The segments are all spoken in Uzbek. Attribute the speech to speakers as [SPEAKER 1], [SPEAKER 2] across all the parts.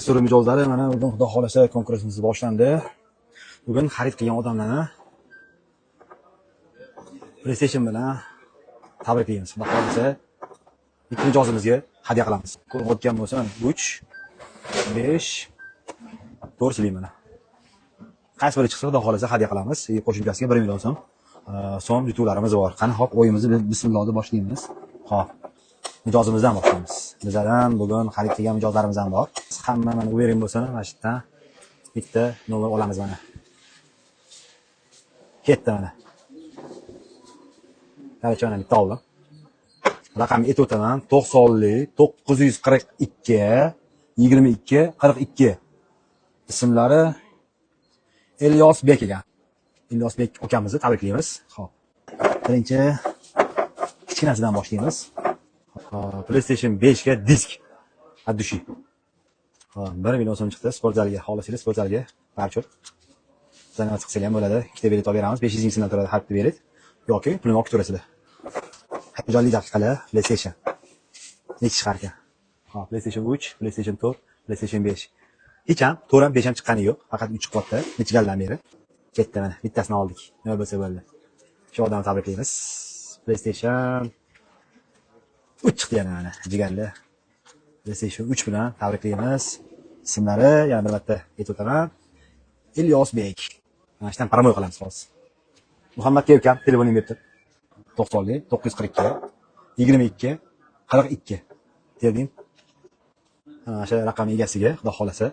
[SPEAKER 1] So'rim mijozlari mana bugun xudo xolasa konkursimiz boshlandi. Bugun xarid qilgan odamlarni PlayStation bilan tabriklaymiz. Xudo xolasa bitta mijozimizga hadya qilamiz. Ko'rib o'tgan bo'lsa 3, 5, 4 siling mana. Qaysi biri chiqsa xudo xolasa hadya qilamiz. Qo'shimchasiga 1 million so'm yutuqlarimiz bor. Qani hop o'yinimizni bismillohdan boshlaymiz. Hop. Mijozimizdan boshlaymiz. Bizlardan bugun xarid qilgan mijozlarimiz ham bor. Hamma mana o'yering bo'lsa, mana shu yerdan bitta nomer olamiz mana. Ketdi mana. Qaracha bitta oldim. Raqamni aytib o'taman. 90lik 942 22 42. Ismlari Ilyosbek ekan. Ilyosbek akamizni tabriklaymiz. Xo'p. Birinchi kichkinasidan boshlaymiz. PlayStation 5 ga disk addushi. 1 million so'm chiqdi. Sport zaliga, xohlasangiz sport zaliga barcha zanovat qilsa ham bo'ladi. Ikkita bilet olib beramiz. 500 ming so'mdan turadi har bitta bilet. Yoki pulni olib turasizlar. 50 daqiqali PlayStation. Necha chiqar ekan? Xo'p, PlayStation 3, PlayStation 4, PlayStation 5. Hech ham 4 ham 5 ham chiqqani yo'q. Faqat 3 chiqyapti. Necha galdan beri. Ketdi mana. Bittasini oldik. Nima bo'lsa bo'ldi. Shu odamni tabriklaymiz. PlayStation 3 chiqdi yana mana. Jigarli. PlayStation 3 bilan tabriklaymiz. Ismlari yana bir marta aytib o'taman. Ilyosbek. Mana shundan promo qilamiz hozir. Muhammadga ukam telefonim berdi. 90lik 942 22 42 dedim. O'sha raqam egasiga xudo xolasa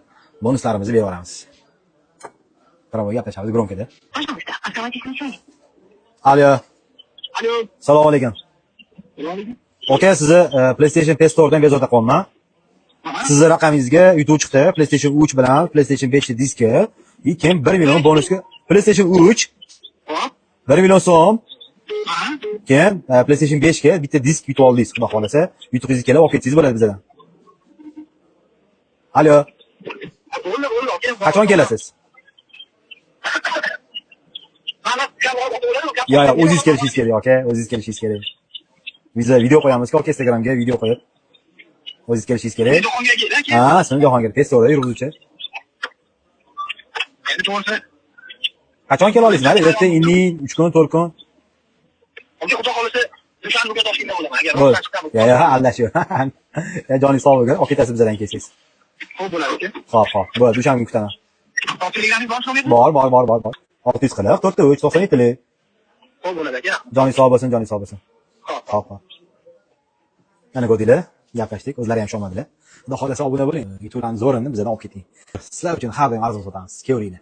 [SPEAKER 1] bonuslarimizni berib yuboramiz. Promo gaplashamiz gronkada. Alo.
[SPEAKER 2] Alo.
[SPEAKER 1] Assalomu alaykum. Okay, sizni PlayStation PS Store'dan bezovta qilyapman. Sizni raqamingizga yutuq chiqdi. PlayStation 3 bilan PlayStation 5 diski. Keyin 1 million bonusga PlayStation 3 1 million so'm. Keyin PlayStation 5 ga bitta disk yutib oldingiz, xudo xolasa. Yutuqingiz kelib olib ketsangiz bo'ladi bizdan. Alo. Qachon kelasiz? Yo, o'zingiz kelishingiz kerak, okay? O'zingiz kelishingiz kerak. Biz video qo'yamiz-ku, okay, Instagramga video qo'yib. O'zingiz kelishingiz kerak. Ha, sen Jahongir tez so'rada yuruvchi.
[SPEAKER 2] Endi to'g'risi.
[SPEAKER 1] Qachon kela olasiz? Mana erta indin 3 kun, 4 kun.
[SPEAKER 2] Xudo xolasa dushanbaga Toshkentda bo'laman. Agar ro'yxatdan chiqsam.
[SPEAKER 1] Ya, aldashuv. Joningiz sog' bo'lsin. Olib ketasiz bizdan kelsangiz.
[SPEAKER 2] Xo'p bo'ladi aka.
[SPEAKER 1] Xo'p. Bo'ldi, dushanba kutaman.
[SPEAKER 2] Topshirganingiz bormi?
[SPEAKER 1] Bor. 640 43 97 lik.
[SPEAKER 2] Xo'p bo'ladi aka.
[SPEAKER 1] Joningiz sog' bo'lsin, joningiz sog' bo'lsin. Xo'p. Mana ko'rdinglar, gaplashdik, o'zlari ham ishonmadilar. Xudo xolasa obuna bo'ling. YouTubedan zo'rini bizdan olib keting. Sizlar uchun har doim arzon sotamiz. Keling.